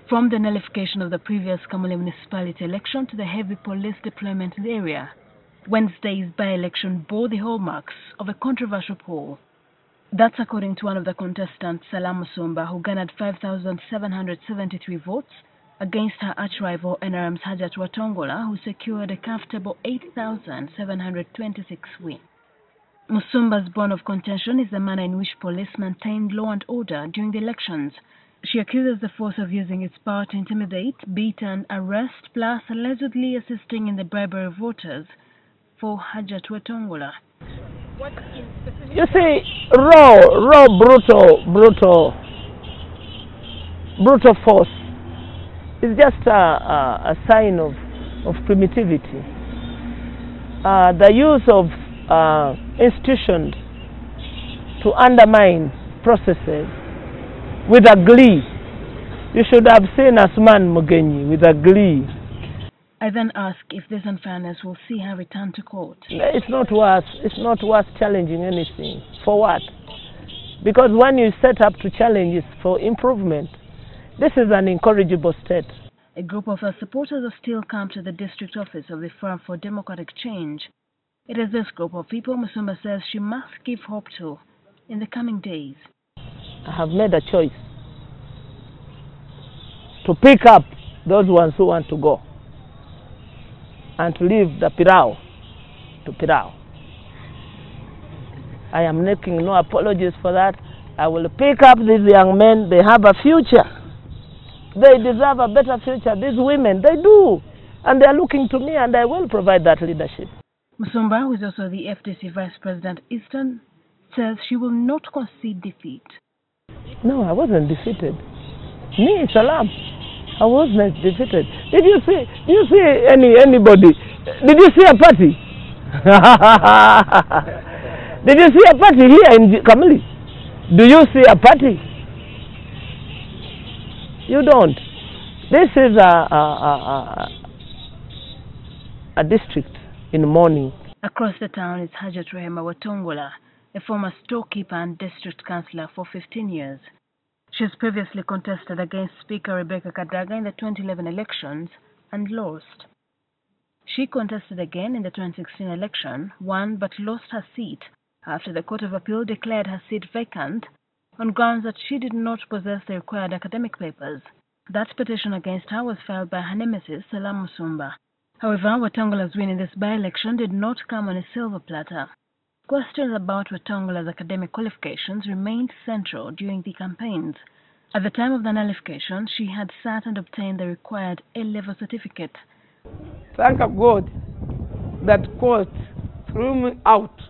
From the nullification of the previous Kamuli municipality election to the heavy police deployment in the area, Wednesday's by-election bore the hallmarks of a controversial poll. That's according to one of the contestants, Salaamu Musumba, who garnered 5,773 votes against her arch-rival NRM's Watongola, who secured a comfortable 8,726 win. Musumba's bone of contention is the manner in which police maintained law and order during the elections. She accuses the force of using its power to intimidate, beat and arrest, plus allegedly assisting in the bribery of voters for Watongola. You see, raw, brutal force is just a sign of primitivity. The use of institutions to undermine processes with a glee. You should have seen Asman Mugenyi with a glee. I then ask if this unfairness will see her return to court. It's not worth challenging anything. For what? Because when you set up to challenge it for improvement, this is an incorrigible state. A group of her supporters have still come to the district office of the Forum for Democratic Change. It is this group of people Musumba says she must give hope to in the coming days. I have made a choice to pick up those ones who want to go and to leave the Pirao to Pirao. I am making no apologies for that. I will pick up these young men. They have a future. They deserve a better future. These women, they do. And they are looking to me, and I will provide that leadership. Musumba, who is also the FDC Vice President Eastern, says she will not concede defeat. No, I wasn't defeated. Me, Salam, I wasn't defeated. Did you see anybody? Did you see a party? Did you see a party here in Kamuli? Do you see a party? You don't. This is a district in mourning. Across the town is Rehema Watongola, a former storekeeper and district councillor for 15 years. She has previously contested against Speaker Rebecca Kadaga in the 2011 elections and lost. She contested again in the 2016 election, won but lost her seat after the Court of Appeal declared her seat vacant on grounds that she did not possess the required academic papers. That petition against her was filed by her nemesis, Salaamu Musumba. However, Watongola's win in this by-election did not come on a silver platter. Questions about Watongola's academic qualifications remained central during the campaigns. At the time of the nullification, she had sat and obtained the required A-level certificate. Thank God that court threw me out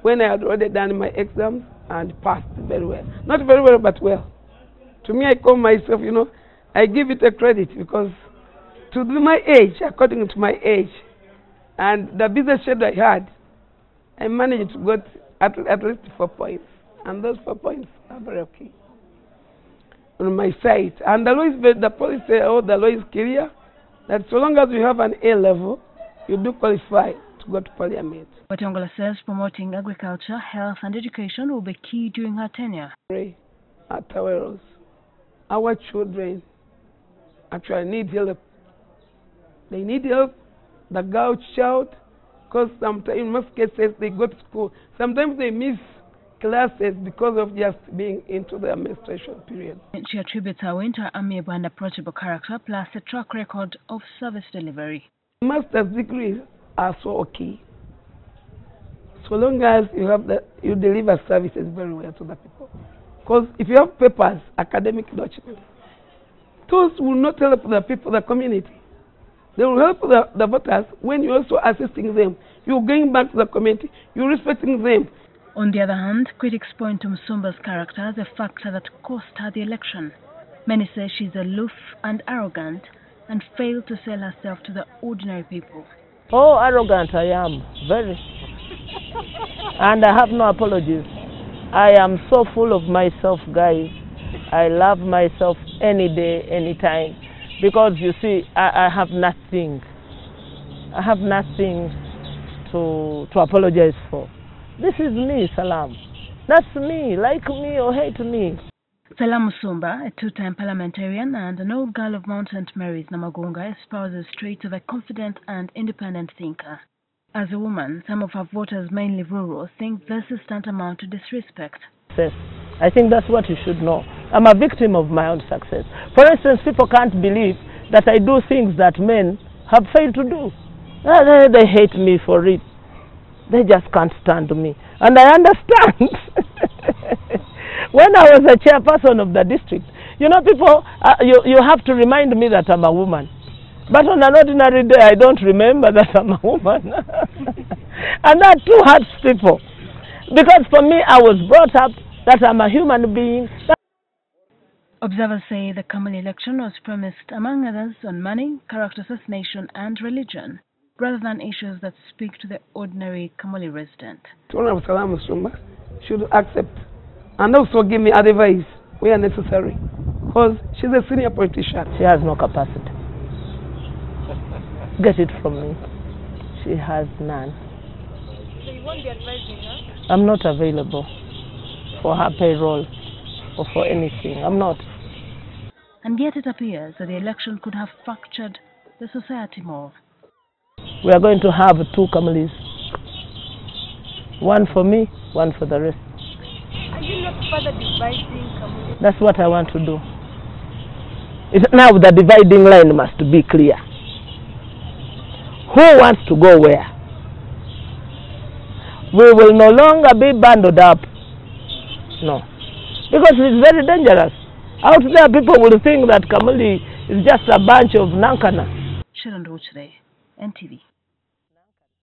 when I had already done my exams and passed very well. Not very well, but well. To me, I call myself, I give it a credit because to my age, according to my age, and the business schedule I had, I managed to get at least 4 points. And those 4 points are very okay on my side. And the law is, the policy, the law is clear that so long as you have an A level, you do qualify to go to parliament. Watongola says promoting agriculture, health and education will be key during her tenure. Our children actually need help. They need help, the girl child, because sometimes in most cases they go to school. Sometimes they miss classes because of just being into the administration period. She attributes her win to her amiable and approachable character plus a track record of service delivery. Master's degrees are so okay. So long as you deliver services very well to the people. Because if you have papers, academic documents, those will not help the people, the community. They will help the voters when you're also assisting them. You're going back to the community. You're respecting them. On the other hand, critics point to Musumba's character as a factor that cost her the election. Many say she's aloof and arrogant and failed to sell herself to the ordinary people. Oh, arrogant I am, very. And I have no apologies. I am so full of myself, guys. I love myself any day, any time. Because you see, I have nothing. I have nothing to apologize for. This is me, Salam. That's me. Like me or hate me. Salaamu Musumba, a two-time parliamentarian and an old girl of Mount St. Mary's, Namagunga, espouses traits of a confident and independent thinker. As a woman, some of her voters, mainly rural, think this is tantamount to disrespect. I think that's what you should know. I'm a victim of my own success. For instance, people can't believe that I do things that men have failed to do. They hate me for it. They just can't stand me. And I understand. When I was a chairperson of the district, you know, people, you have to remind me that I'm a woman. But on an ordinary day, I don't remember that I'm a woman. And that too hurts people. Because for me, I was brought up that I'm a human being. Observers say the Kamuli election was premised, among others, on money, character assassination, and religion, rather than issues that speak to the ordinary Kamuli resident. Salaamu Musumba should accept and also give me advice where necessary, because she's a senior politician. She has no capacity. Get it from me. She has none. So you won't be advising her? I'm not available for her payroll or for anything. I'm not. And yet it appears that the election could have fractured the society more. We are going to have two Kamulis. One for me, one for the rest. Are you not further dividing Kamuli? That's what I want to do. Now the dividing line must be clear. Who wants to go where? We will no longer be bundled up. No. Because it's very dangerous. Out there people will think that Kamuli is just a bunch of Nankana. Sheila Nduhukire, NTV.